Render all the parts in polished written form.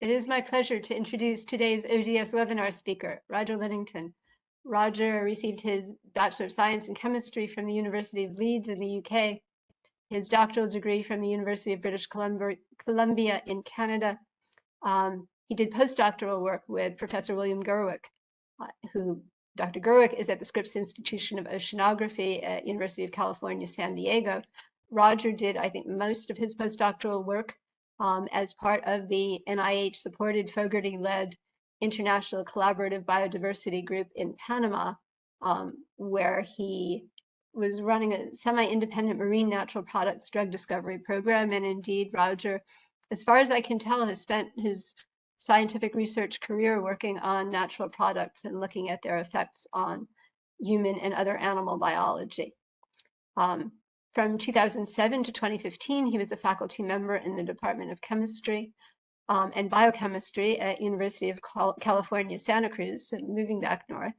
It is my pleasure to introduce today's ODS webinar speaker, Roger Liddington. Roger received his Bachelor of Science in Chemistry from the University of Leeds in the UK, his doctoral degree from the University of British Columbia in Canada. He did postdoctoral work with Professor William Gerwick, Dr. Gerwick is at the Scripps Institution of Oceanography at University of California, San Diego. Roger did, I think, most of his postdoctoral work as part of the NIH-supported, Fogarty-led International Collaborative Biodiversity Group in Panama, where he was running a semi-independent marine natural products drug discovery program. And indeed, Roger, as far as I can tell, has spent his scientific research career working on natural products and looking at their effects on human and other animal biology. From 2007 to 2015, he was a faculty member in the Department of Chemistry and Biochemistry at University of California, Santa Cruz, so moving back north.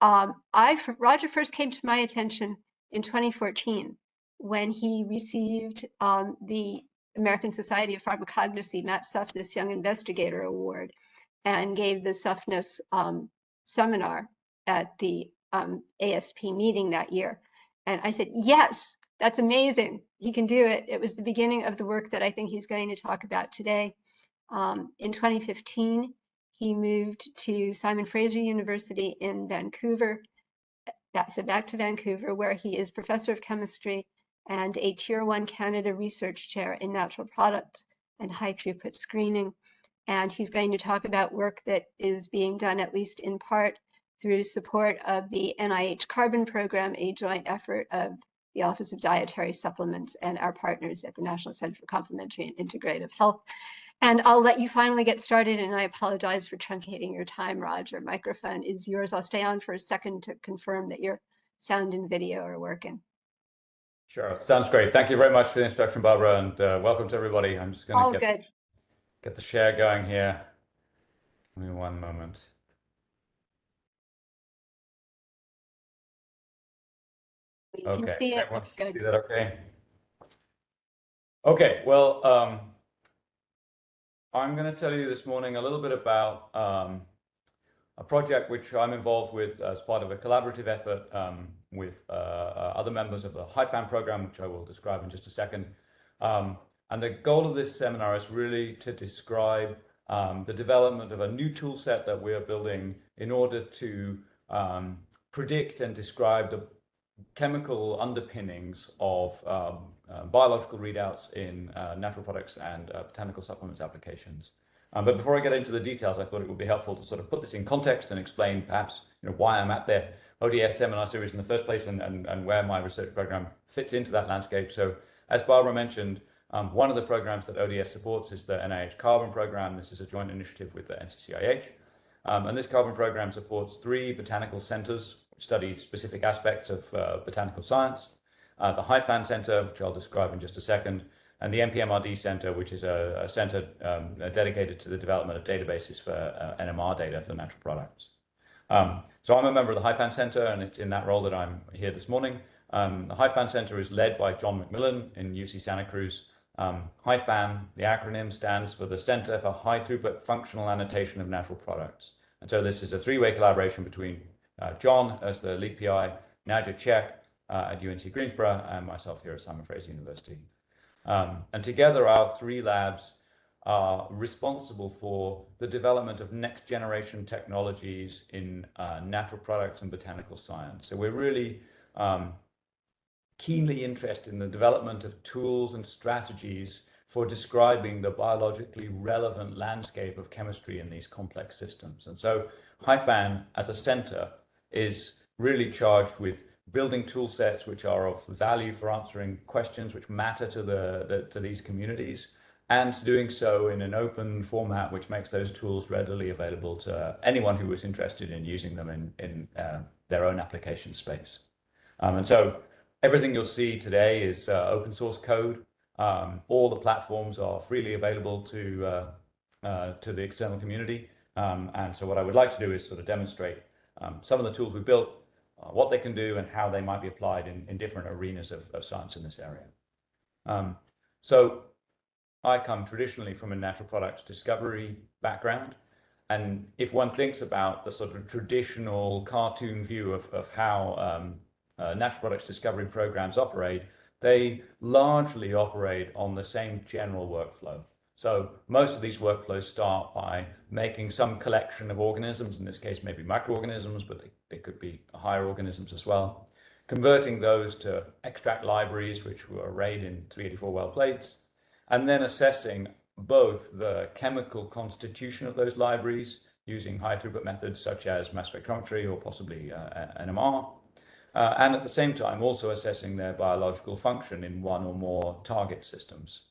Roger first came to my attention in 2014 when he received the American Society of Pharmacognosy Matt Suffness Young Investigator Award and gave the Suffness seminar at the ASP meeting that year. And I said, yes, that's amazing. He can do it. It was the beginning of the work that I think he's going to talk about today. In 2015, he moved to Simon Fraser University in Vancouver, so back to Vancouver, where he is professor of chemistry and a Tier 1 Canada Research Chair in Natural Products and High Throughput Screening. And he's going to talk about work that is being done, at least in part, through support of the NIH Carbon Program, a joint effort of the Office of Dietary Supplements and our partners at the National Center for Complementary and Integrative Health. And I'll let you finally get started, and I apologize for truncating your time, Roger. Microphone is yours. I'll stay on for a second to confirm that your sound and video are working. Sure, sounds great. Thank you very much for the introduction, Barbara, and welcome to everybody. I'm just going to get the share going here. Give me one moment. You can see it. Looks good. See that okay? Okay, well, I'm going to tell you this morning a little bit about a project which I'm involved with as part of a collaborative effort with other members of the HiFAM program, which I will describe in just a second. And the goal of this seminar is really to describe the development of a new tool set that we are building in order to predict and describe the chemical underpinnings of biological readouts in natural products and botanical supplements applications. But before I get into the details, I thought it would be helpful to sort of put this in context and explain perhaps why I'm at the ODS seminar series in the first place and where my research program fits into that landscape. So as Barbara mentioned, one of the programs that ODS supports is the NIH Carbon Program. This is a joint initiative with the NCCIH. And this carbon program supports 3 botanical centers which study specific aspects of botanical science. The HiFAN Center, which I'll describe in just a second, and the NPMRD Center, which is a center dedicated to the development of databases for NMR data for natural products. So I'm a member of the HiFAN Center, and it's in that role that I'm here this morning. The HiFAN Center is led by John McMillan in UC Santa Cruz. HiFAN, the acronym, stands for the Center for High Throughput Functional Annotation of Natural Products. And so this is a 3-way collaboration between John as the lead PI, Nadia Chek at UNC Greensboro, and myself here at Simon Fraser University. And together our 3 labs are responsible for the development of next generation technologies in natural products and botanical science. So we're really keenly interested in the development of tools and strategies for describing the biologically relevant landscape of chemistry in these complex systems. And so HiFAN as a center is really charged with building tool sets which are of value for answering questions which matter to these communities, and doing so in an open format which makes those tools readily available to anyone who is interested in using them in their own application space. And so everything you'll see today is open source code. All the platforms are freely available to the external community. And so what I would like to do is sort of demonstrate some of the tools we built, what they can do, and how they might be applied in different arenas of science in this area. So I come traditionally from a natural products discovery background. And if one thinks about the sort of traditional cartoon view of how natural products discovery programs operate, they largely operate on the same general workflow. So most of these workflows start by making some collection of organisms, in this case maybe microorganisms, but they could be higher organisms as well, converting those to extract libraries which were arrayed in 384 well plates, and then assessing both the chemical constitution of those libraries using high throughput methods such as mass spectrometry or possibly NMR, and at the same time also assessing their biological function in one or more target systems.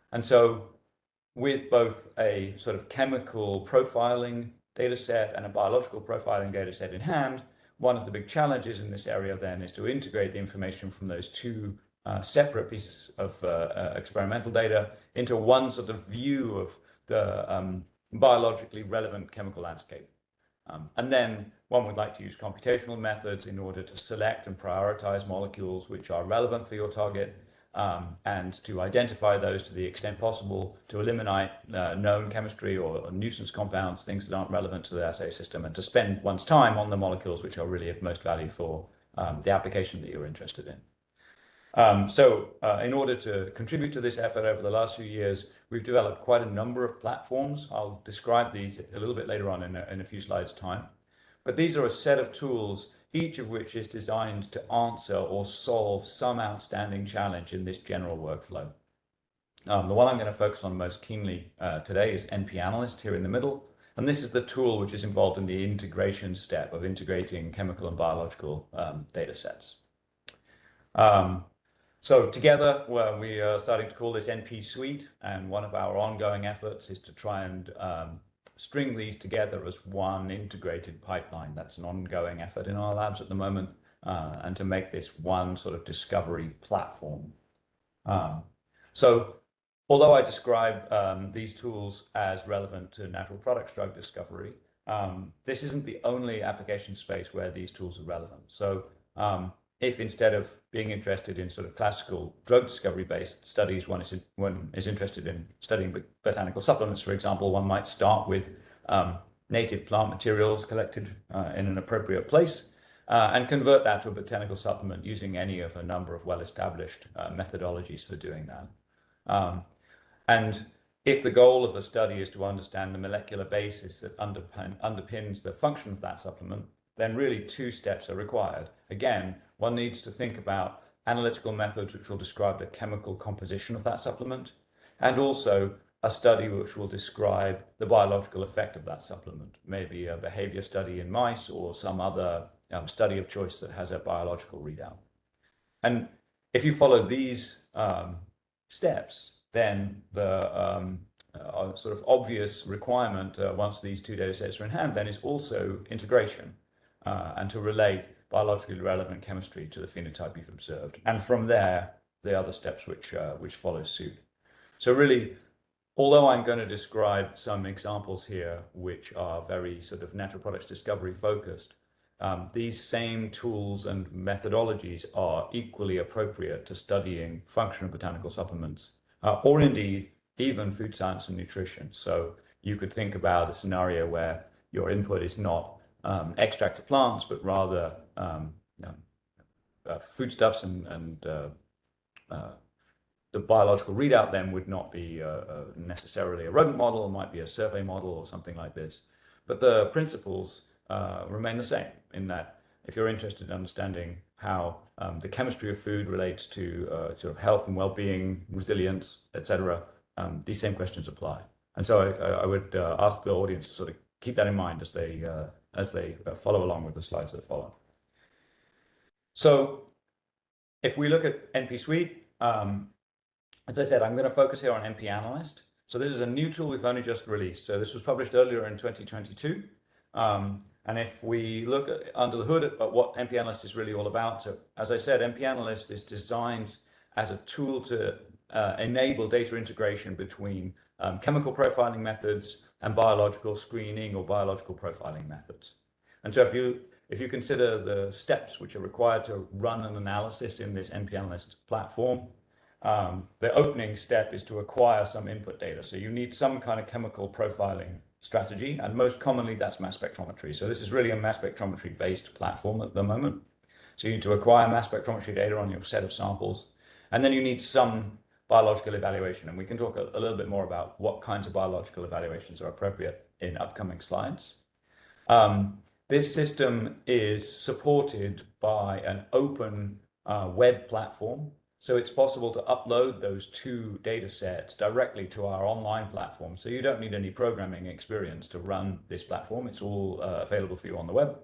And so with both a sort of chemical profiling data set and a biological profiling data set in hand, one of the big challenges in this area then is to integrate the information from those two separate pieces of experimental data into one sort of view of the biologically relevant chemical landscape. And then one would like to use computational methods in order to select and prioritize molecules which are relevant for your target, and to identify those to the extent possible to eliminate known chemistry or nuisance compounds, things that aren't relevant to the assay system, and to spend one's time on the molecules which are really of most value for the application that you're interested in. In order to contribute to this effort over the last few years, we've developed quite a number of platforms. I'll describe these a little bit later on in a few slides' time. But these are a set of tools, each of which is designed to answer or solve some outstanding challenge in this general workflow. The one I'm going to focus on most keenly today is NP-Analyst here in the middle. And this is the tool which is involved in the integration step of integrating chemical and biological data sets. So together, we are starting to call this NP Suite, and one of our ongoing efforts is to try and string these together as one integrated pipeline. That's an ongoing effort in our labs at the moment, and to make this one sort of discovery platform. So although I describe these tools as relevant to natural products drug discovery, this isn't the only application space where these tools are relevant. So if instead of being interested in sort of classical drug discovery-based studies, one is interested in studying botanical supplements, for example, one might start with native plant materials collected in an appropriate place and convert that to a botanical supplement using any of a number of well-established methodologies for doing that. And if the goal of the study is to understand the molecular basis that underpins the function of that supplement, then really two steps are required. Again, one needs to think about analytical methods which will describe the chemical composition of that supplement, and also a study which will describe the biological effect of that supplement, maybe a behavior study in mice or some other study of choice that has a biological readout. And if you follow these steps, then the sort of obvious requirement once these two data sets are in hand then is also integration, and to relate biologically relevant chemistry to the phenotype you've observed. And from there, the other steps which follow suit. So really, although I'm going to describe some examples here which are very sort of natural products discovery focused, these same tools and methodologies are equally appropriate to studying function of botanical supplements, or indeed even food science and nutrition. So you could think about a scenario where your input is not extracts of plants, but rather foodstuffs, and the biological readout then would not be necessarily a rodent model, it might be a survey model or something like this. But the principles remain the same, in that if you're interested in understanding how the chemistry of food relates to sort of health and well-being, resilience, etc., these same questions apply. And so I would ask the audience to sort of keep that in mind as they follow along with the slides that follow. So if we look at NP Suite, as I said, I'm going to focus here on NP-Analyst. So this is a new tool we've only just released. So this was published earlier in 2022. And if we look under the hood at what NP-Analyst is really all about, so as I said, NP-Analyst is designed as a tool to enable data integration between chemical profiling methods and biological screening or biological profiling methods. And so if you consider the steps which are required to run an analysis in this NP-Analyst platform, the opening step is to acquire some input data. So you need some kind of chemical profiling strategy, and most commonly that's mass spectrometry. So this is really a mass spectrometry based platform at the moment. So you need to acquire mass spectrometry data on your set of samples, and then you need some biological evaluation. And we can talk a little bit more about what kinds of biological evaluations are appropriate in upcoming slides. This system is supported by an open web platform. So it's possible to upload those two data sets directly to our online platform. So you don't need any programming experience to run this platform. It's all available for you on the web.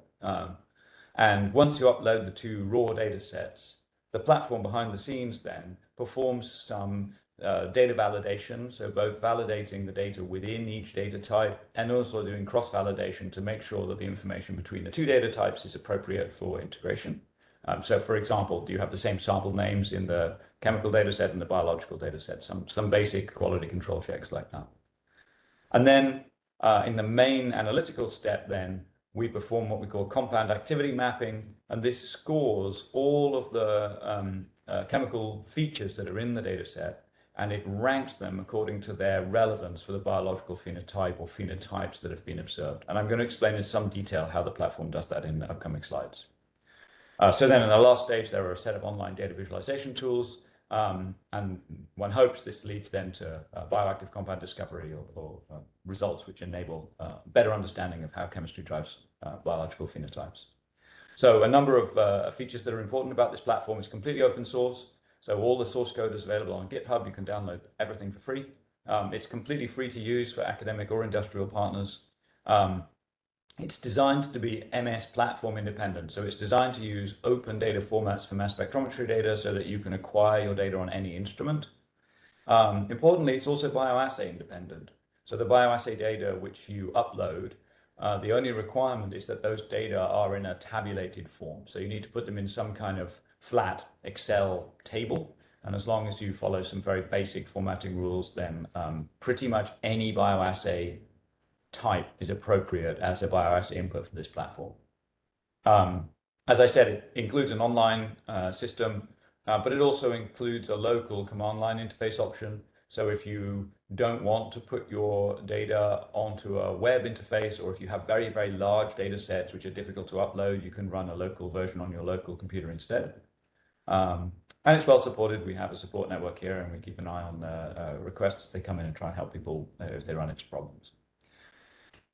And once you upload the two raw data sets, the platform behind the scenes then performs some data validation, so both validating the data within each data type and also doing cross-validation to make sure that the information between the two data types is appropriate for integration. So for example, do you have the same sample names in the chemical data set and the biological data set? Some basic quality control checks like that. And then in the main analytical step then, we perform what we call compound activity mapping, and this scores all of the chemical features that are in the data set, and it ranks them according to their relevance for the biological phenotype or phenotypes that have been observed. And I'm going to explain in some detail how the platform does that in the upcoming slides. So then in the last stage, there are a set of online data visualization tools, and one hopes this leads then to bioactive compound discovery or results which enable better understanding of how chemistry drives biological phenotypes. So a number of features that are important about this platform is completely open source. So all the source code is available on GitHub. You can download everything for free. It's completely free to use for academic or industrial partners. It's designed to be MS platform independent. So it's designed to use open data formats for mass spectrometry data so that you can acquire your data on any instrument. Importantly, it's also bioassay independent. So the bioassay data which you upload, the only requirement is that those data are in a tabulated form. So you need to put them in some kind of flat Excel table. And as long as you follow some very basic formatting rules, then pretty much any bioassay type is appropriate as a bioassay input for this platform. As I said, it includes an online system, but it also includes a local command line interface option. So if you don't want to put your data onto a web interface, or if you have very, very large data sets which are difficult to upload, you can run a local version on your local computer instead. And it's well supported. We have a support network here, and we keep an eye on the requests as they come in and try and help people if they run into problems.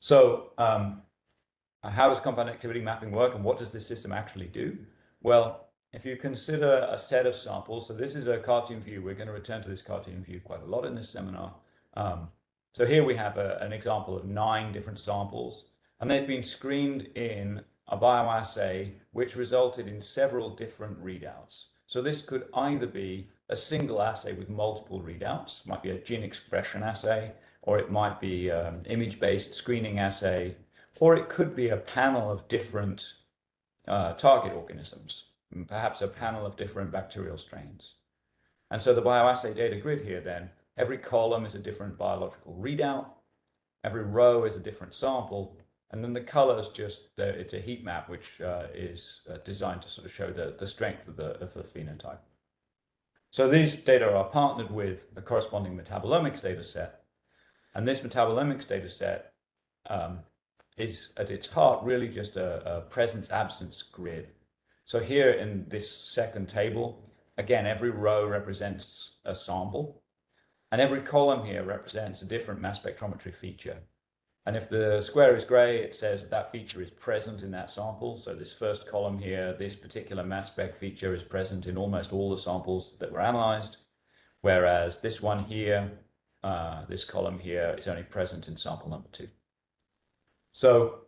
So how does compound activity mapping work, and what does this system actually do? Well, if you consider a set of samples, so this is a cartoon view. We're going to return to this cartoon view quite a lot in this seminar. So here we have an example of 9 different samples, and they've been screened in a bioassay which resulted in several different readouts. So this could either be a single assay with multiple readouts, it might be a gene expression assay, or it might be an image-based screening assay, or it could be a panel of different target organisms, perhaps a panel of different bacterial strains. And so the bioassay data grid here then, every column is a different biological readout, every row is a different sample, and then the colors it's a heat map which is designed to sort of show the strength of the phenotype. So these data are partnered with a corresponding metabolomics data set, and this metabolomics data set is at its heart really just a presence-absence grid. So here in this second table, again, every row represents a sample, and every column here represents a different mass spectrometry feature. And if the square is gray, it says that feature is present in that sample. So this first column here, this particular mass spec feature is present in almost all the samples that were analyzed, whereas this one here, this column here is only present in sample number 2. So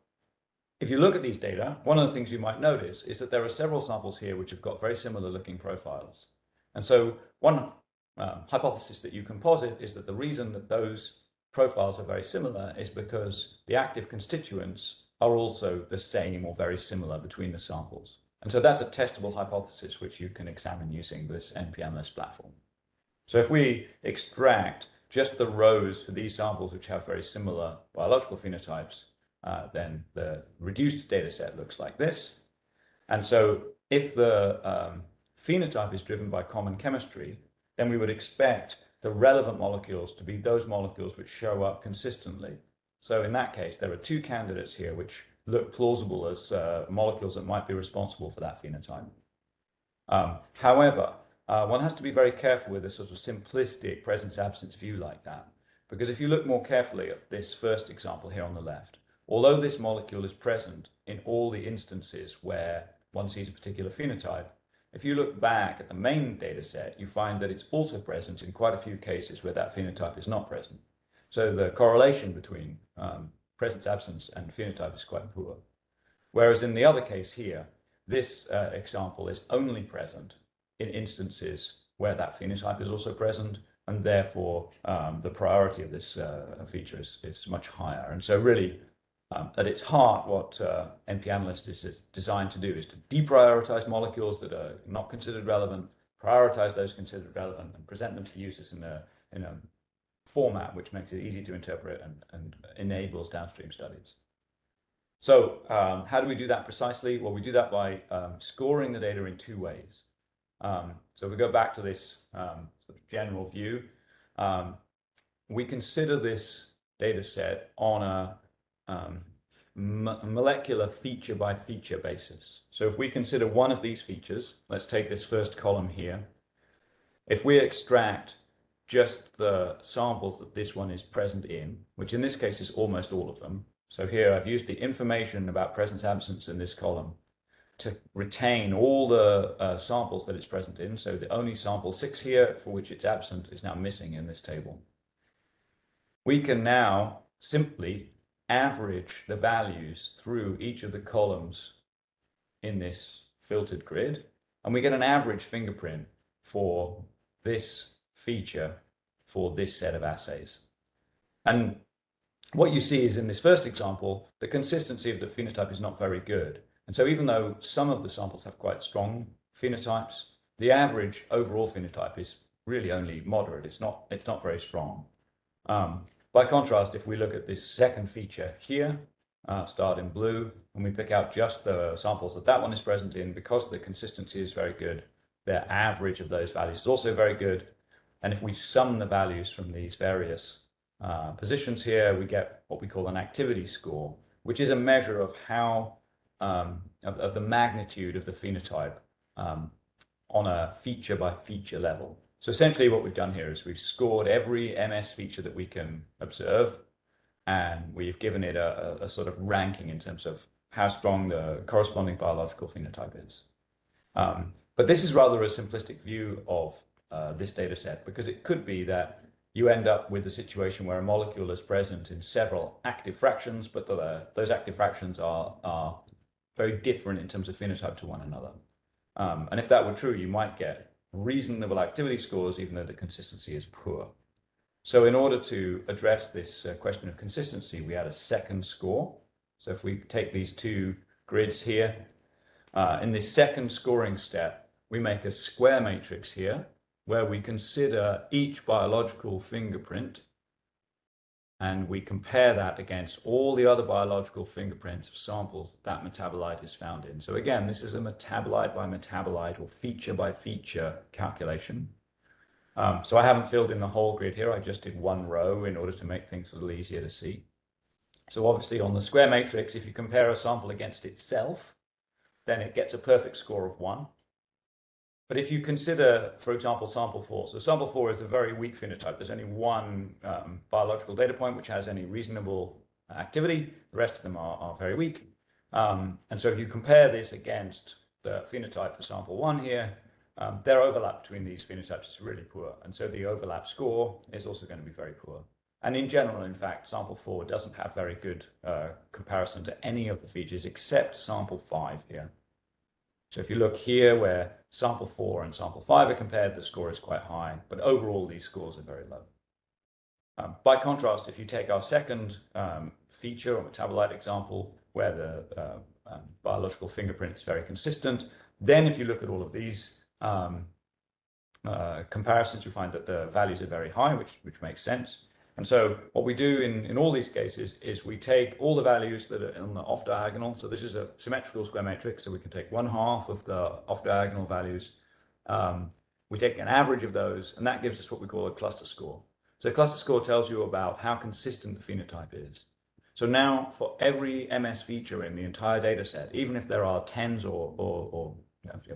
if you look at these data, one of the things you might notice is that there are several samples here which have got very similar looking profiles. And so one hypothesis that you can posit is that the reason that those profiles are very similar is because the active constituents are also the same or very similar between the samples. And so that's a testable hypothesis which you can examine using this NPMS platform. So if we extract just the rows for these samples which have very similar biological phenotypes, then the reduced data set looks like this. And so if the phenotype is driven by common chemistry, then we would expect the relevant molecules to be those molecules which show up consistently. So in that case, there are two candidates here which look plausible as molecules that might be responsible for that phenotype. However, one has to be very careful with a sort of simplistic presence-absence view like that, because if you look more carefully at this first example here on the left, although this molecule is present in all the instances where one sees a particular phenotype, if you look back at the main data set, you find that it's also present in quite a few cases where that phenotype is not present. So the correlation between presence, absence, and phenotype is quite poor. Whereas in the other case here, this example is only present in instances where that phenotype is also present, and therefore the priority of this feature is much higher. And so really, at its heart, what NP-Analyst is designed to do is to deprioritize molecules that are not considered relevant, prioritize those considered relevant, and present them to users in a format which makes it easy to interpret and enables downstream studies. So how do we do that precisely? Well, we do that by scoring the data in two ways. So if we go back to this sort of general view, we consider this data set on a molecular feature by feature basis. So if we consider one of these features, let's take this first column here. If we extract just the samples that this one is present in, which in this case is almost all of them. So here I've used the information about presence absence in this column to retain all the samples that it's present in. So the only sample 6 here for which it's absent is now missing in this table. We can now simply average the values through each of the columns in this filtered grid, and we get an average fingerprint for this feature for this set of assays. And what you see is in this first example, the consistency of the phenotype is not very good. And so even though some of the samples have quite strong phenotypes, the average overall phenotype is really only moderate. It's not very strong. By contrast, if we look at this second feature here, starred in blue, and we pick out just the samples that one is present in, because the consistency is very good, the average of those values is also very good. And if we sum the values from these various positions here, we get what we call an activity score, which is a measure of how of the magnitude of the phenotype on a feature by feature level. So essentially what we've done here is we've scored every MS feature that we can observe, and we've given it a sort of ranking in terms of how strong the corresponding biological phenotype is. But this is rather a simplistic view of this data set, because it could be that you end up with a situation where a molecule is present in several active fractions, but those active fractions are very different in terms of phenotype to one another. And if that were true, you might get reasonable activity scores, even though the consistency is poor. So in order to address this question of consistency, we add a second score. So if we take these two grids here, in this second scoring step, we make a square matrix here, where we consider each biological fingerprint, and we compare that against all the other biological fingerprints of samples that metabolite is found in. So again, this is a metabolite by metabolite or feature by feature calculation. So I haven't filled in the whole grid here. I just did one row in order to make things a little easier to see. So obviously on the square matrix, if you compare a sample against itself, then it gets a perfect score of 1. But if you consider, for example, sample 4, so sample 4 is a very weak phenotype. There's only one biological data point which has any reasonable activity. The rest of them are very weak. And so if you compare this against the phenotype for sample 1 here, their overlap between these phenotypes is really poor. And so the overlap score is also going to be very poor. And in general, in fact, sample 4 doesn't have very good comparison to any of the features except sample 5 here. So if you look here where sample 4 and sample 5 are compared, the score is quite high, but overall these scores are very low. By contrast, if you take our second feature or metabolite example where the biological fingerprint is very consistent, then if you look at all of these comparisons, you find that the values are very high, which makes sense. And so what we do in all these cases is we take all the values that are on the off diagonal. So this is a symmetrical square matrix, so we can take 1/2 of the off diagonal values. We take an average of those, and that gives us what we call a cluster score. So a cluster score tells you about how consistent the phenotype is. So now for every MS feature in the entire data set, even if there are tens or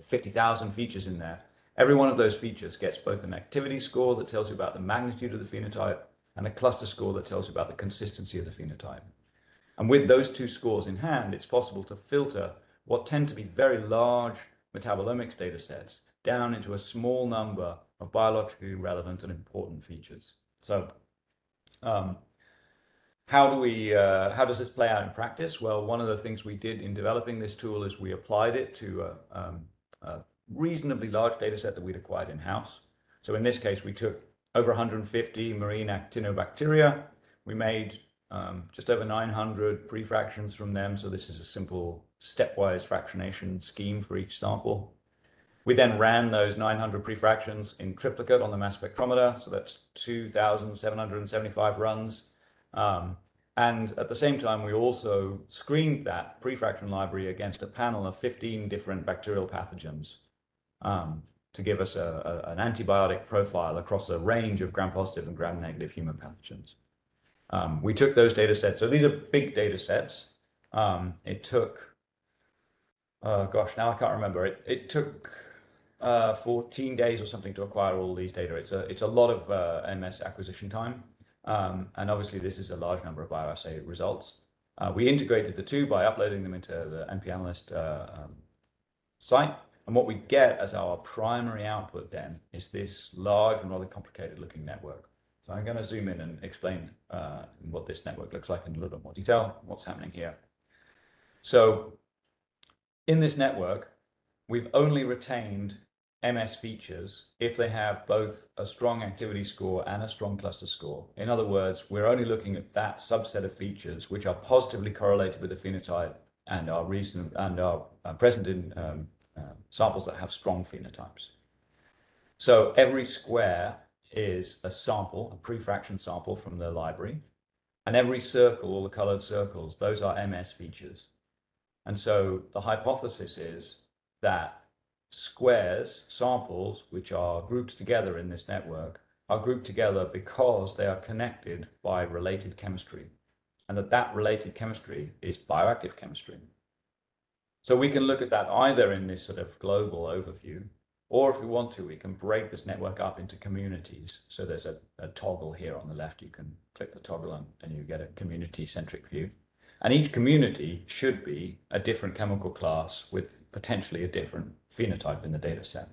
50,000 features in there, every one of those features gets both an activity score that tells you about the magnitude of the phenotype and a cluster score that tells you about the consistency of the phenotype. And with those two scores in hand, it's possible to filter what tend to be very large metabolomics data sets down into a small number of biologically relevant and important features. So how does this play out in practice? Well, one of the things we did in developing this tool is we applied it to a reasonably large data set that we'd acquired in-house. So in this case, we took over 150 marine actinobacteria. We made just over 900 prefractions from them. So this is a simple stepwise fractionation scheme for each sample. We then ran those 900 prefractions in triplicate on the mass spectrometer. So that's 2,775 runs. And at the same time, we also screened that prefraction library against a panel of 15 different bacterial pathogens to give us an antibiotic profile across a range of gram-positive and gram-negative human pathogens. We took those data sets. So these are big data sets. It took, gosh, now I can't remember. It took 14 days or something to acquire all these data. It's a lot of MS acquisition time. And obviously this is a large number of bioassay results. We integrated the two by uploading them into the NP Analyst site. And what we get as our primary output then is this large and rather complicated looking network. So I'm going to zoom in and explain what this network looks like in a little bit more detail, what's happening here. So in this network, we've only retained MS features if they have both a strong activity score and a strong cluster score. In other words, we're only looking at that subset of features which are positively correlated with the phenotype and are present in samples that have strong phenotypes. So every square is a sample, a prefraction sample from the library, and every circle, all the colored circles, those are MS features. And so the hypothesis is that squares, samples, which are grouped together in this network, are grouped together because they are connected by related chemistry, and that related chemistry is bioactive chemistry. So we can look at that either in this sort of global overview, or if we want to, we can break this network up into communities. So there's a toggle here on the left. You can click the toggle and you get a community-centric view. And each community should be a different chemical class with potentially a different phenotype in the data set.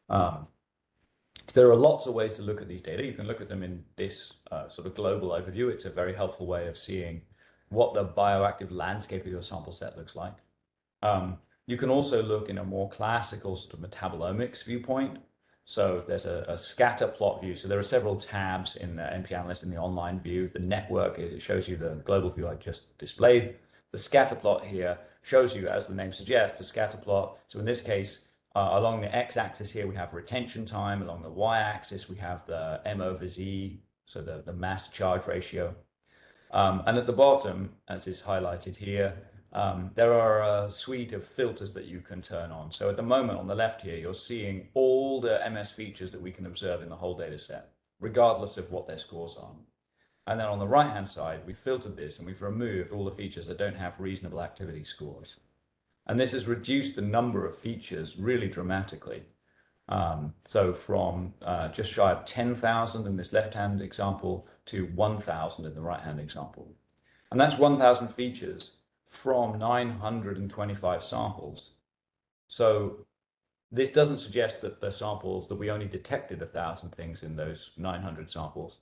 There are lots of ways to look at these data. You can look at them in this sort of global overview. It's a very helpful way of seeing what the bioactive landscape of your sample set looks like. You can also look in a more classical sort of metabolomics viewpoint. So there's a scatter plot view. So there are several tabs in the NP Analyst in the online view. The network, it shows you the global view I just displayed. The scatter plot here shows you, as the name suggests, the scatter plot. So in this case, along the x-axis here, we have retention time. Along the y-axis, we have the M over Z, so the mass to charge ratio. And at the bottom, as is highlighted here, there are a suite of filters that you can turn on. So at the moment on the left here, you're seeing all the MS features that we can observe in the whole data set, regardless of what their scores are. And then on the right-hand side, we've filtered this and we've removed all the features that don't have reasonable activity scores. And this has reduced the number of features really dramatically. So from just shy of 10,000 in this left-hand example to 1,000 in the right-hand example. And that's 1,000 features from 925 samples. So this doesn't suggest that the samples, that we only detected 1,000 things in those 900 samples,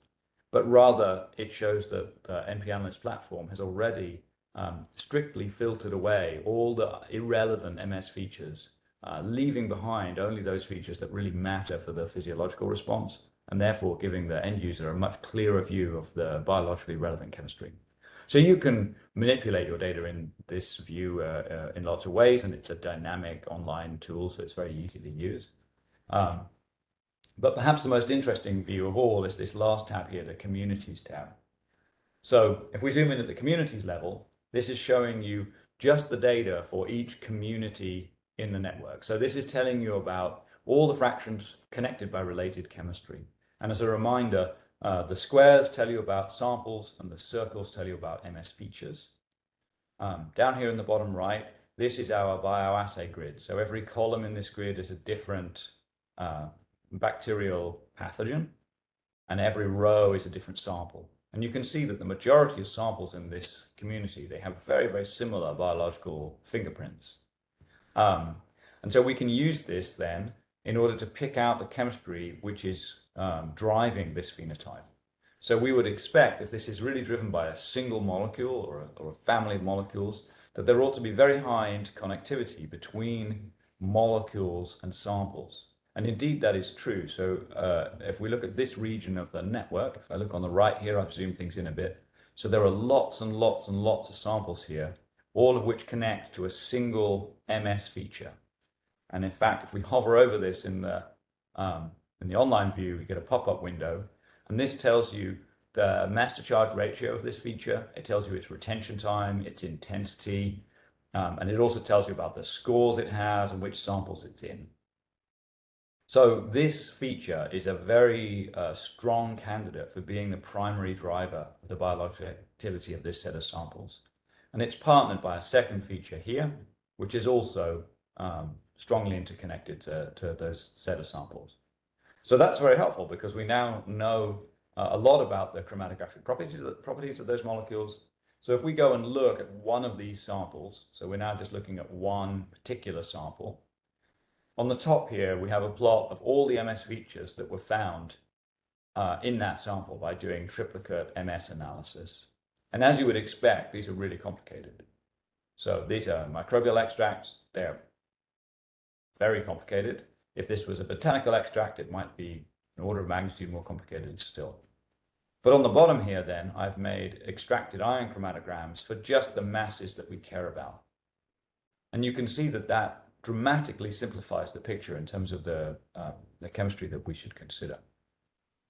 but rather it shows that the NP Analyst platform has already strictly filtered away all the irrelevant MS features, leaving behind only those features that really matter for the physiological response, and therefore giving the end user a much clearer view of the biologically relevant chemistry. So you can manipulate your data in this view in lots of ways, and it's a dynamic online tool, so it's very easy to use. But perhaps the most interesting view of all is this last tab here, the Communities tab. So if we zoom in at the Communities level, this is showing you just the data for each community in the network. So this is telling you about all the fractions connected by related chemistry. And as a reminder, the squares tell you about samples and the circles tell you about MS features. Down here in the bottom right, this is our bioassay grid. So every column in this grid is a different bacterial pathogen, and every row is a different sample. And you can see that the majority of samples in this community, they have very, very similar biological fingerprints. And so we can use this then in order to pick out the chemistry which is driving this phenotype. So we would expect, if this is really driven by a single molecule or a family of molecules, that there ought to be very high interconnectivity between molecules and samples. And indeed, that is true. So if we look at this region of the network, if I look on the right here, I've zoomed things in a bit. So there are lots and lots and lots of samples here, all of which connect to a single MS feature. And in fact, if we hover over this in the online view, we get a pop-up window. And this tells you the mass to charge ratio of this feature. It tells you its retention time, its intensity, and it also tells you about the scores it has and which samples it's in. So this feature is a very strong candidate for being the primary driver of the biological activity of this set of samples. And it's partnered by a second feature here, which is also strongly interconnected to those set of samples. So that's very helpful because we now know a lot about the chromatographic properties of those molecules. So if we go and look at one of these samples, so we're now just looking at one particular sample. On the top here, we have a plot of all the MS features that were found in that sample by doing triplicate MS analysis. And as you would expect, these are really complicated. So these are microbial extracts. They're very complicated. If this was a botanical extract, it might be an order of magnitude more complicated still. But on the bottom here, then, I've made extracted ion chromatograms for just the masses that we care about. And you can see that that dramatically simplifies the picture in terms of the chemistry that we should consider.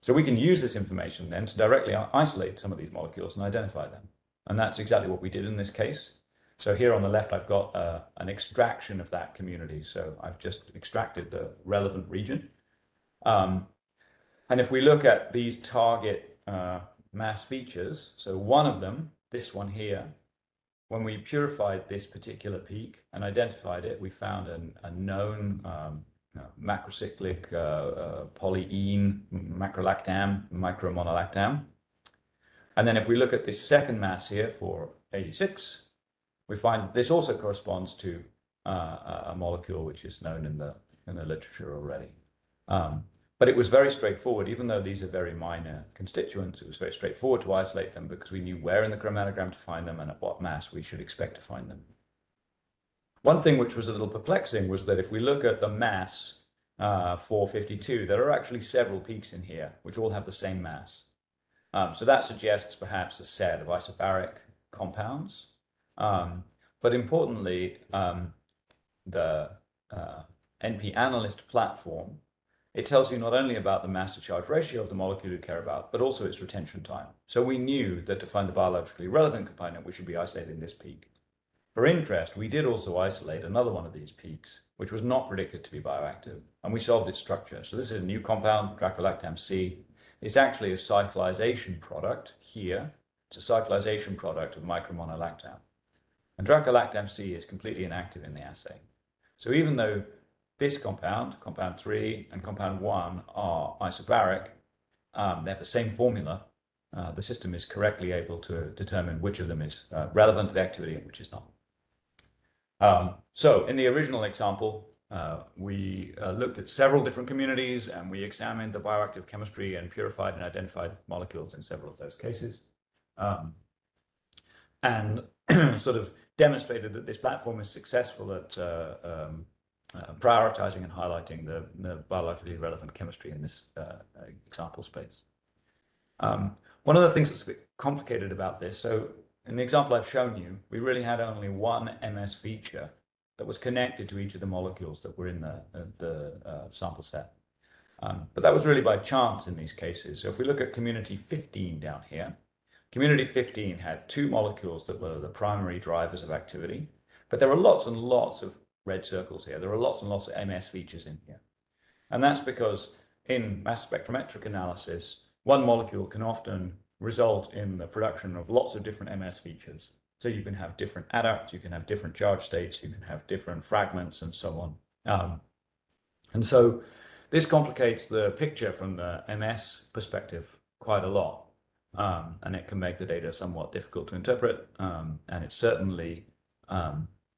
So we can use this information then to directly isolate some of these molecules and identify them. And that's exactly what we did in this case. So here on the left, I've got an extraction of that community. So I've just extracted the relevant region. And if we look at these target mass features, so one of them, this one here, when we purified this particular peak and identified it, we found a known macrocyclic polyene macrolactam, micromonolactam. And then if we look at this second mass here for 86, we find that this also corresponds to a molecule which is known in the literature already. But it was very straightforward, even though these are very minor constituents, it was very straightforward to isolate them because we knew where in the chromatogram to find them and at what mass we should expect to find them. One thing which was a little perplexing was that if we look at the mass 452, there are actually several peaks in here which all have the same mass. So that suggests perhaps a set of isobaric compounds. But importantly, the NP Analyst platform, it tells you not only about the mass to charge ratio of the molecule you care about, but also its retention time. So we knew that to find the biologically relevant component, we should be isolating this peak. For interest, we did also isolate another one of these peaks, which was not predicted to be bioactive, and we solved its structure. So this is a new compound, dracolactam C. It's actually a cyclization product here. It's a cyclization product of micromonolactam. And dracolactam C is completely inactive in the assay. So even though this compound, compound 3 and compound 1 are isobaric, they have the same formula, the system is correctly able to determine which of them is relevant to the activity and which is not. So in the original example, we looked at several different communities and we examined the bioactive chemistry and purified and identified molecules in several of those cases. And sort of demonstrated that this platform is successful at prioritizing and highlighting the biologically relevant chemistry in this example space. One of the things that's a bit complicated about this, so in the example I've shown you, we really had only one MS feature that was connected to each of the molecules that were in the sample set. But that was really by chance in these cases. So if we look at community 15 down here, community 15 had two molecules that were the primary drivers of activity, but there were lots and lots of red circles here. There are lots and lots of MS features in here. And that's because in mass spectrometric analysis, one molecule can often result in the production of lots of different MS features. So you can have different adducts, you can have different charge states, you can have different fragments, and so on. And so this complicates the picture from the MS perspective quite a lot. And it can make the data somewhat difficult to interpret. And it certainly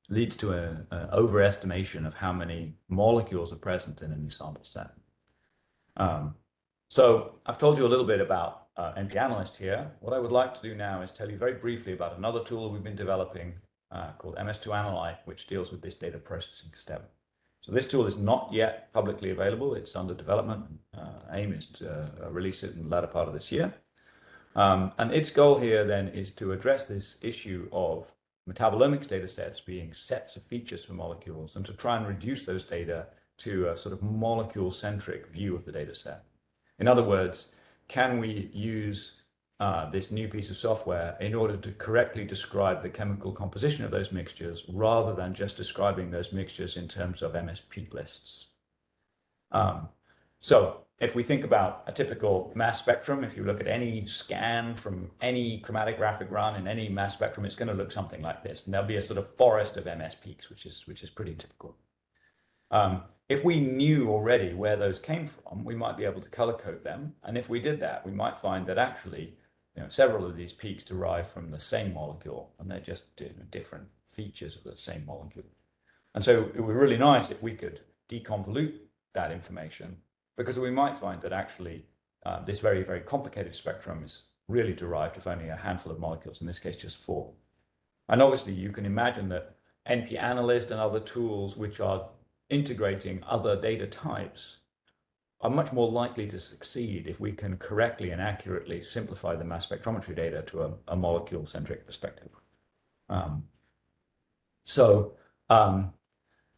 leads to an overestimation of how many molecules are present in any sample set. So I've told you a little bit about NP-Analyst here. What I would like to do now is tell you very briefly about another tool we've been developing called MS2Analyte, which deals with this data processing step. So this tool is not yet publicly available. It's under development. Aim is to release it in the latter part of this year. And its goal here then is to address this issue of metabolomics data sets being sets of features for molecules, and to try and reduce those data to a sort of molecule-centric view of the data set. In other words, can we use this new piece of software in order to correctly describe the chemical composition of those mixtures, rather than just describing those mixtures in terms of MS peak lists? So if we think about a typical mass spectrum, if you look at any scan from any chromatographic run in any mass spectrum, it's going to look something like this. And there'll be a sort of forest of MS peaks, which is pretty typical. If we knew already where those came from, we might be able to color code them. And if we did that, we might find that actually, several of these peaks derive from the same molecule, and they're just different features of the same molecule. And so it would be really nice if we could deconvolute that information, because we might find that actually this very, very complicated spectrum is really derived of only a handful of molecules, in this case just 4. And obviously you can imagine that NP-Analyst and other tools which are integrating other data types are much more likely to succeed if we can correctly and accurately simplify the mass spectrometry data to a molecule-centric perspective.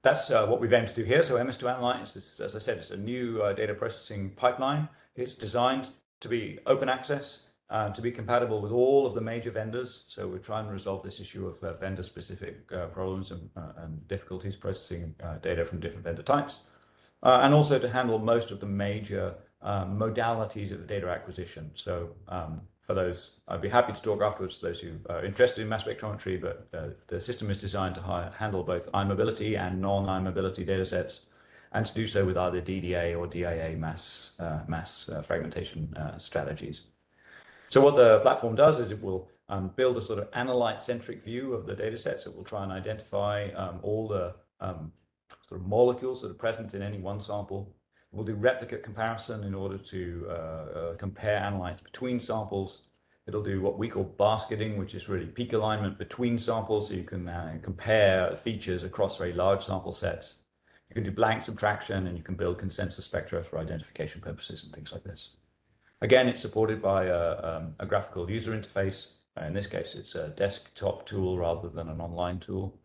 That's what we've aimed to do here. So MS2Analyte is, as I said, it's a new data processing pipeline. It's designed to be open access, to be compatible with all of the major vendors. So we're trying to resolve this issue of vendor-specific problems and difficulties processing data from different vendor types. And also to handle most of the major modalities of the data acquisition. So for those, I'd be happy to talk afterwards to those who are interested in mass spectrometry, but the system is designed to handle both I-mobility and non-I-mobility data sets, and to do so with either DDA or DIA mass fragmentation strategies. So what the platform does is it will build a sort of analyte-centric view of the data sets. It will try and identify all the sort of molecules that are present in any one sample. We'll do replicate comparison in order to compare analytes between samples. It'll do what we call basketing, which is really peak alignment between samples, so you can compare features across very large sample sets. You can do blank subtraction, and you can build consensus spectra for identification purposes and things like this. Again, it's supported by a graphical user interface. In this case, it's a desktop tool rather than an online tool.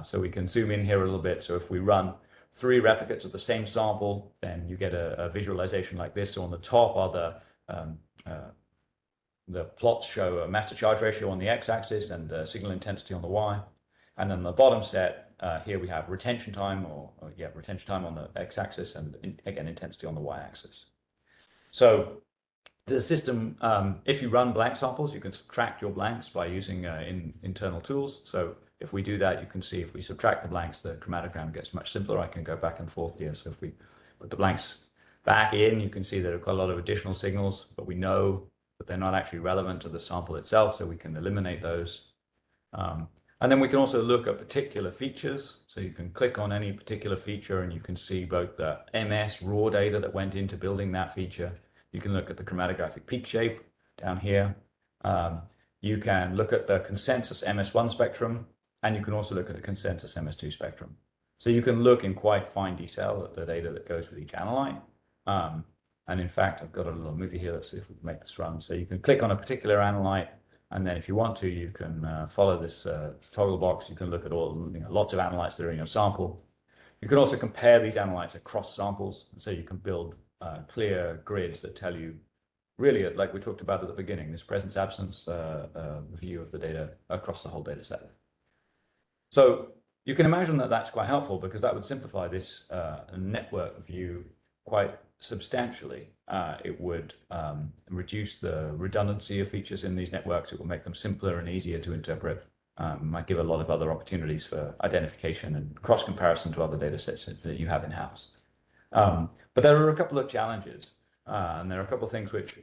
So we can zoom in here a little bit. So if we run 3 replicates of the same sample, then you get a visualization like this. So on the top are the plots show a mass to charge ratio on the x-axis and signal intensity on the y. And then the bottom set, here we have retention time, retention time on the x-axis, and again, intensity on the y-axis. So the system, if you run blank samples, you can subtract your blanks by using internal tools. So if we do that, you can see if we subtract the blanks, the chromatogram gets much simpler. I can go back and forth here. So if we put the blanks back in, you can see there are quite a lot of additional signals, but we know that they're not actually relevant to the sample itself, so we can eliminate those. And then we can also look at particular features. So you can click on any particular feature and you can see both the MS raw data that went into building that feature. You can look at the chromatographic peak shape down here. You can look at the consensus MS1 spectrum, and you can also look at the consensus MS2 spectrum. So you can look in quite fine detail at the data that goes with each analyte. And in fact, I've got a little movie here. Let's see if we can make this run. So you can click on a particular analyte, and then if you want to, you can follow this toggle box. You can look at all, lots of analytes that are in your sample. You can also compare these analytes across samples. So you can build clear grids that tell you, really, like we talked about at the beginning, this presence-absence view of the data across the whole data set. So you can imagine that that's quite helpful, because that would simplify this network view quite substantially. It would reduce the redundancy of features in these networks. It will make them simpler and easier to interpret. Might give a lot of other opportunities for identification and cross-comparison to other data sets that you have in-house. But there are a couple of challenges, and there are a couple of things which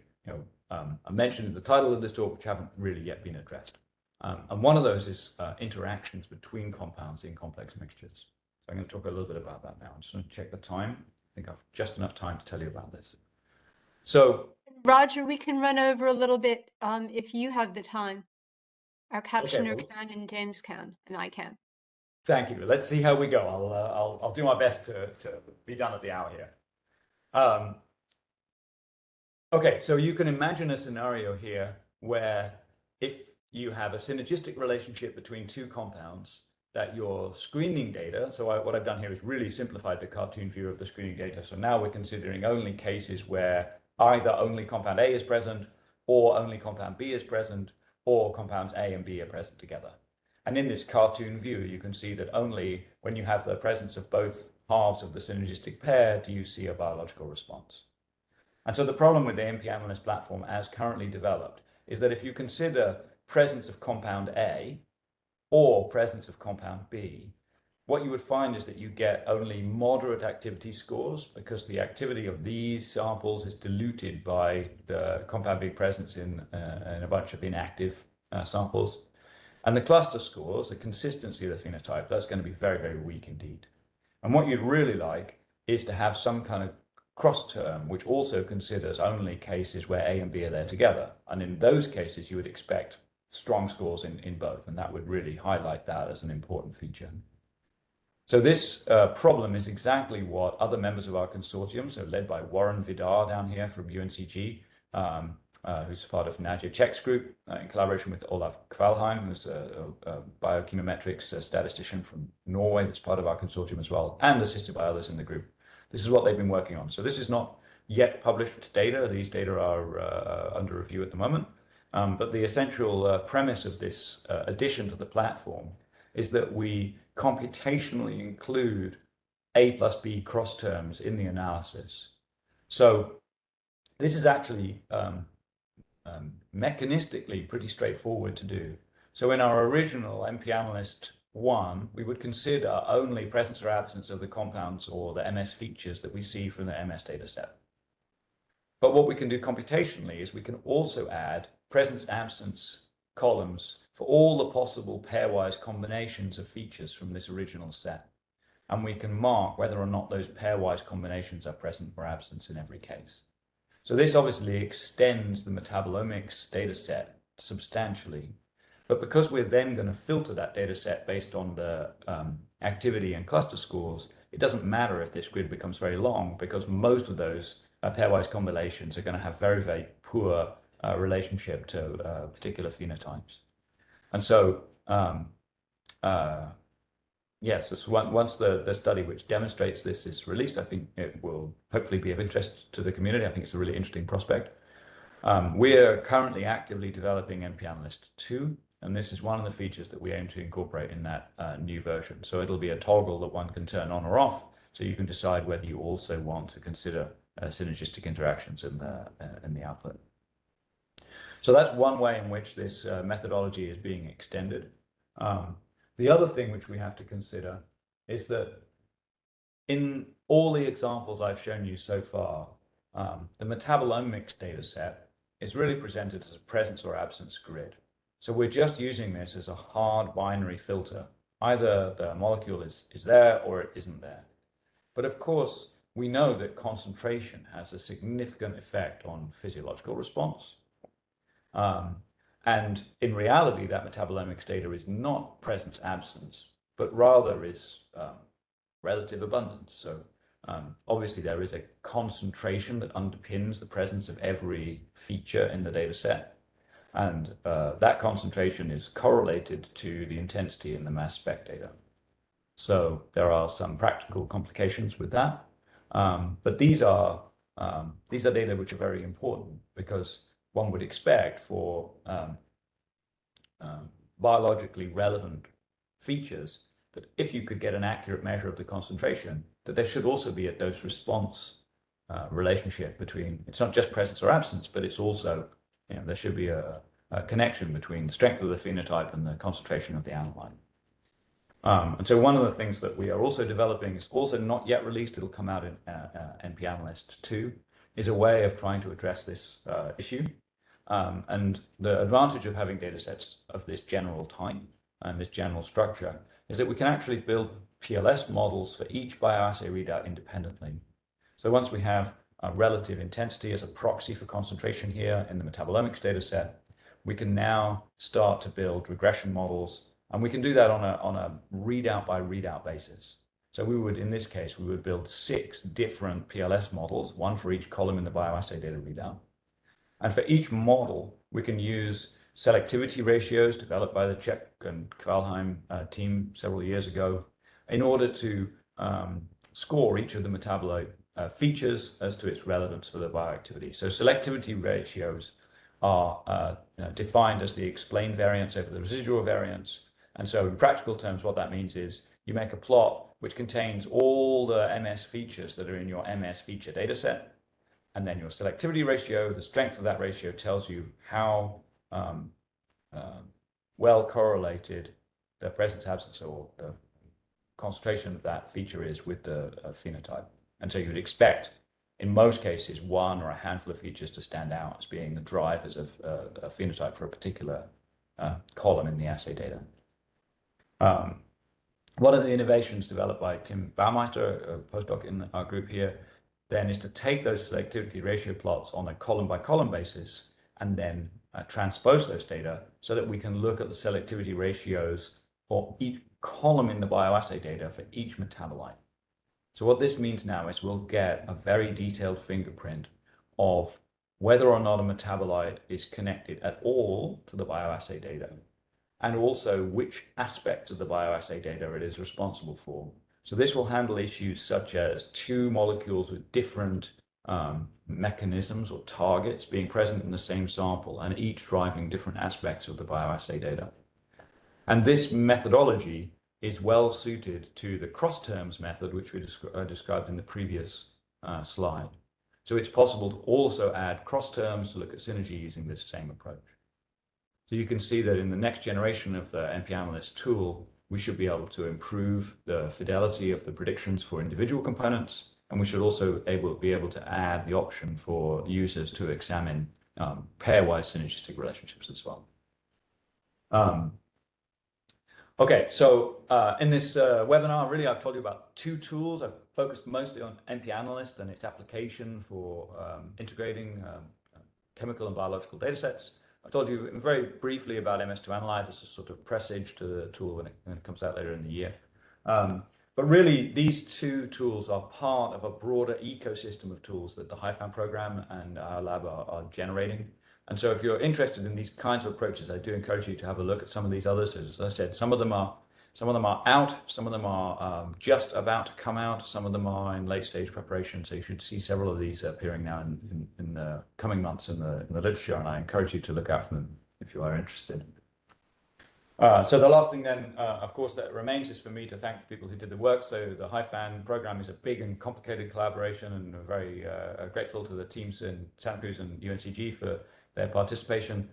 I mentioned in the title of this talk which haven't really yet been addressed. And one of those is interactions between compounds in complex mixtures. So I'm going to talk a little bit about that now. I'm just going to check the time. I think I've just enough time to tell you about this. So, Roger, we can run over a little bit if you have the time. Our captioner can, and James can, and I can. Thank you. Let's see how we go. I'll do my best to be done at the hour here. Okay, so you can imagine a scenario here where if you have a synergistic relationship between two compounds, that your screening data, so what I've done here is really simplified the cartoon view of the screening data. So now we're considering only cases where either only compound A is present, or only compound B is present, or compounds A and B are present together. And in this cartoon view, you can see that only when you have the presence of both halves of the synergistic pair do you see a biological response. And so the problem with the NP-Analyst platform as currently developed is that if you consider presence of compound A or presence of compound B, what you would find is that you get only moderate activity scores because the activity of these samples is diluted by the compound B presence in a bunch of inactive samples. And the cluster scores, the consistency of the phenotype, that's going to be very, very weak indeed. And what you'd really like is to have some kind of cross term, which also considers only cases where A and B are there together. And in those cases, you would expect strong scores in both, and that would really highlight that as an important feature. So this problem is exactly what other members of our consortium, so led by Warren Vidar down here from UNCG, who's part of Nadja Czech's group, in collaboration with Olaf Kvalheim, who's a biochemometrics statistician from Norway, that's part of our consortium as well, and assisted by others in the group. This is what they've been working on. So this is not yet published data. These data are under review at the moment. But the essential premise of this addition to the platform is that we computationally include A plus B cross terms in the analysis. So this is actually mechanistically pretty straightforward to do. So in our original NP-Analyst 1, we would consider only presence or absence of the compounds or the MS features that we see from the MS data set. But what we can do computationally is we can also add presence-absence columns for all the possible pairwise combinations of features from this original set. And we can mark whether or not those pairwise combinations are present or absent in every case. So this obviously extends the metabolomics data set substantially. But because we're then going to filter that data set based on the activity and cluster scores, it doesn't matter if this grid becomes very long because most of those pairwise combinations are going to have very, very poor relationship to particular phenotypes. And so, yes, once the study which demonstrates this is released, I think it will hopefully be of interest to the community. I think it's a really interesting prospect. We're currently actively developing NP-Analyst 2, and this is one of the features that we aim to incorporate in that new version. So it'll be a toggle that one can turn on or off, so you can decide whether you also want to consider synergistic interactions in the output. So that's one way in which this methodology is being extended. The other thing which we have to consider is that in all the examples I've shown you so far, the metabolomics data set is really presented as a presence or absence grid. So we're just using this as a hard binary filter. Either the molecule is there or it isn't there. But of course, we know that concentration has a significant effect on physiological response. And in reality, that metabolomics data is not presence-absence, but rather is relative abundance. So obviously, there is a concentration that underpins the presence of every feature in the data set. And that concentration is correlated to the intensity in the mass spec data. So there are some practical complications with that. But these are data which are very important because one would expect for biologically relevant features that if you could get an accurate measure of the concentration, that there should also be a dose response relationship between, it's not just presence or absence, but it's also, there should be a connection between the strength of the phenotype and the concentration of the analyte. And so one of the things that we are also developing is also not yet released, it'll come out in NP-Analyst 2, is a way of trying to address this issue. And the advantage of having data sets of this general type and this general structure is that we can actually build PLS models for each bioassay readout independently. So once we have relative intensity as a proxy for concentration here in the metabolomics data set, we can now start to build regression models, and we can do that on a readout by readout basis. So we would, in this case, we would build 6 different PLS models, one for each column in the bioassay data readout. And for each model, we can use selectivity ratios developed by the Czech and Kvalheim team several years ago in order to score each of the metabolite features as to its relevance for the bioactivity. So selectivity ratios are defined as the explained variance over the residual variance. And so in practical terms, what that means is you make a plot which contains all the MS features that are in your MS feature data set. And then your selectivity ratio, the strength of that ratio tells you how well correlated the presence, absence, or the concentration of that feature is with the phenotype. And so you would expect, in most cases, one or a handful of features to stand out as being the drivers of a phenotype for a particular column in the assay data. One of the innovations developed by Tim Baumeister, a postdoc in our group here, then is to take those selectivity ratio plots on a column by column basis and then transpose those data so that we can look at the selectivity ratios for each column in the bioassay data for each metabolite. So what this means now is we'll get a very detailed fingerprint of whether or not a metabolite is connected at all to the bioassay data, and also which aspects of the bioassay data it is responsible for. So this will handle issues such as 2 molecules with different mechanisms or targets being present in the same sample and each driving different aspects of the bioassay data. And this methodology is well suited to the cross-terms method, which we described in the previous slide. So it's possible to also add cross-terms to look at synergy using this same approach. So you can see that in the next generation of the NP-Analyst tool, we should be able to improve the fidelity of the predictions for individual components, and we should also be able to add the option for users to examine pairwise synergistic relationships as well. Okay, so in this webinar, really, I've told you about 2 tools. I've focused mostly on NP-Analyst and its application for integrating chemical and biological data sets. I told you very briefly about MS2Analyte as a sort of presage to the tool when it comes out later in the year. But really, these 2 tools are part of a broader ecosystem of tools that the HiFAM program and our lab are generating. And so if you're interested in these kinds of approaches, I do encourage you to have a look at some of these others. As I said, some of them are out, some of them are just about to come out, some of them are in late stage preparation. So you should see several of these appearing now in the coming months in the literature, and I encourage you to look out for them if you are interested. So the last thing then, of course, that remains is for me to thank the people who did the work. So the HiFAM program is a big and complicated collaboration, and we're very grateful to the teams in Santa Cruz and UNCG for their participation.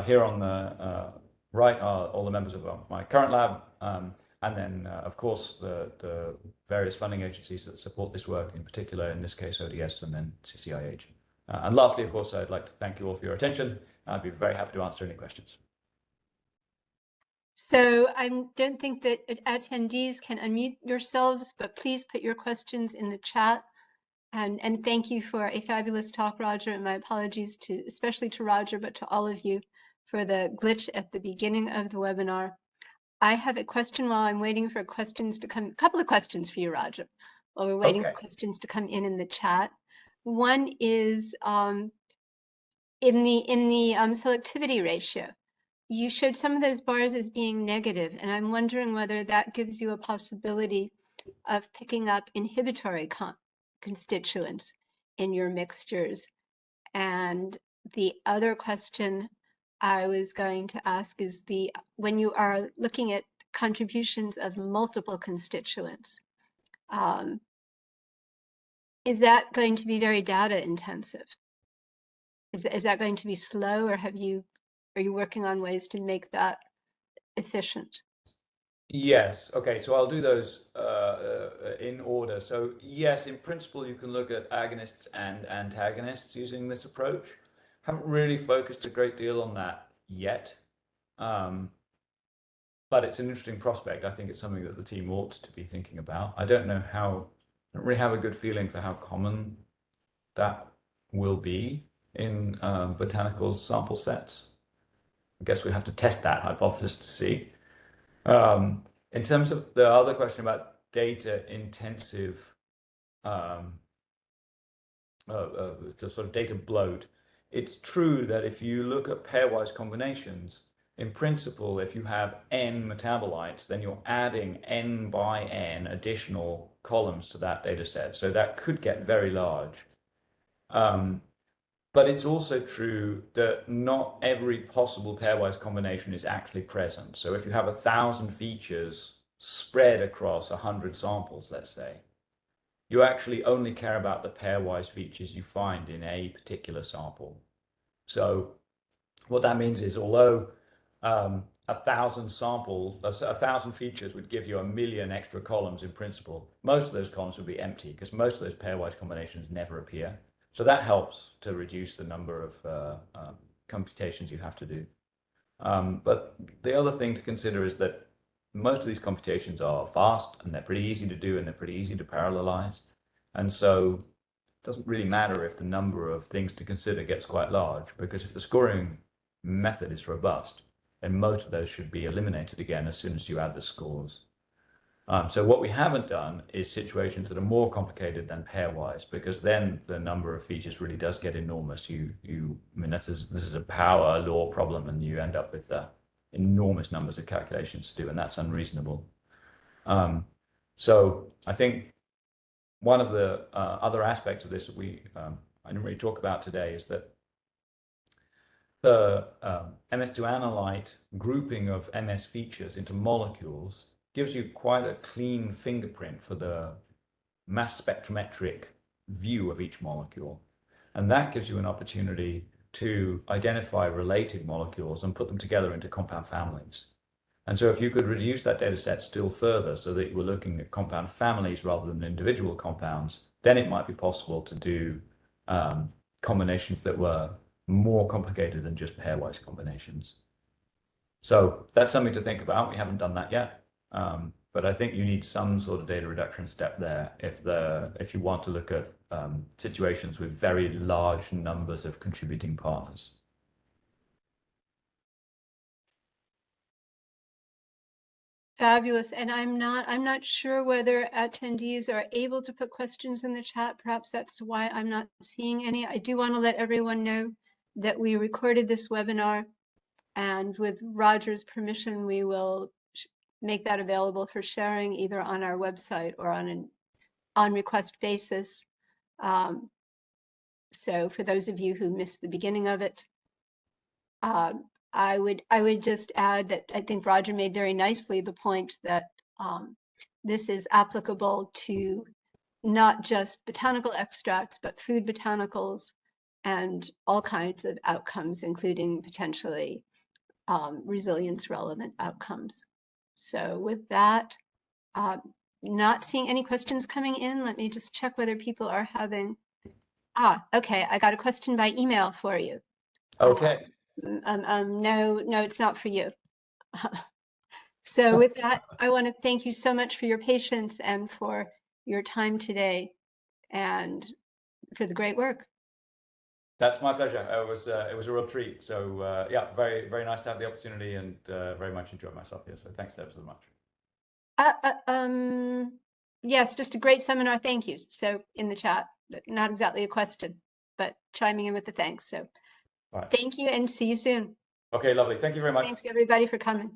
Here on the right are all the members of my current lab, and then, of course, the various funding agencies that support this work, in particular, in this case, ODS and then CCIH. And lastly, of course, I'd like to thank you all for your attention. I'd be very happy to answer any questions. So I don't think that attendees can unmute yourselves, but please put your questions in the chat. And thank you for a fabulous talk, Roger, and my apologies especially to Roger, but to all of you for the glitch at the beginning of the webinar. I have a question while I'm waiting for questions to come, a couple of questions for you, Roger, while we're waiting for questions to come in the chat. One is in the selectivity ratio. You showed some of those bars as being negative, and I'm wondering whether that gives you a possibility of picking up inhibitory constituents in your mixtures. And the other question I was going to ask is when you are looking at contributions of multiple constituents, Is that going to be very data intensive? Is that going to be slow, or are you working on ways to make that efficient? Yes. Okay. So I'll do those in order. So yes, in principle, you can look at agonists and antagonists using this approach. Haven't really focused a great deal on that yet. But it's an interesting prospect. I think it's something that the team ought to be thinking about. I don't really have a good feeling for how common that will be in botanical sample sets. I guess we have to test that hypothesis to see. In terms of the other question about data intensive, the sort of data bloat, it's true that if you look at pairwise combinations, in principle, if you have n metabolites, then you're adding n by n additional columns to that data set. So that could get very large. But it's also true that not every possible pairwise combination is actually present. So if you have 1,000 features spread across 100 samples, let's say, you actually only care about the pairwise features you find in a particular sample. So what that means is, although 1,000 features would give you 1,000,000 extra columns in principle, most of those columns would be empty because most of those pairwise combinations never appear. So that helps to reduce the number of computations you have to do. But the other thing to consider is that most of these computations are fast and they're pretty easy to do and they're pretty easy to parallelize. And so it doesn't really matter if the number of things to consider gets quite large, because if the scoring method is robust, then most of those should be eliminated again as soon as you add the scores. So what we haven't done is situations that are more complicated than pairwise, because then the number of features really does get enormous. I mean, this is a power law problem, and you end up with enormous numbers of calculations to do, and that's unreasonable. So I think one of the other aspects of this that I didn't really talk about today is that the MS2 grouping of MS features into molecules gives you quite a clean fingerprint for the mass spectrometric view of each molecule. And that gives you an opportunity to identify related molecules and put them together into compound families. And so if you could reduce that data set still further so that you were looking at compound families rather than individual compounds, then it might be possible to do combinations that were more complicated than just pairwise combinations. So that's something to think about. We haven't done that yet. But I think you need some sort of data reduction step there if you want to look at situations with very large numbers of contributing partners. Fabulous. And I'm not sure whether attendees are able to put questions in the chat. Perhaps that's why I'm not seeing any. I do want to let everyone know that we recorded this webinar, and with Roger's permission, we will make that available for sharing either on our website or on an on-request basis. So for those of you who missed the beginning of it, I would just add that I think Roger made very nicely the point that this is applicable to not just botanical extracts, but food botanicals and all kinds of outcomes, including potentially resilience relevant outcomes. So with that, not seeing any questions coming in. Let me just check whether people are having. Okay, I got a question by email for you. Okay. No, it's not for you. So with that, I want to thank you so much for your patience and for your time today and for the great work. That's my pleasure. It was a real treat. So yeah, very, very nice to have the opportunity, and very much enjoyed myself here. So thanks ever so much. Yes, just a great seminar. Thank you. So in the chat, not exactly a question, but chiming in with the thanks. So Right. Thank you and see you soon. Okay, lovely. Thank you very much. Thanks everybody for coming.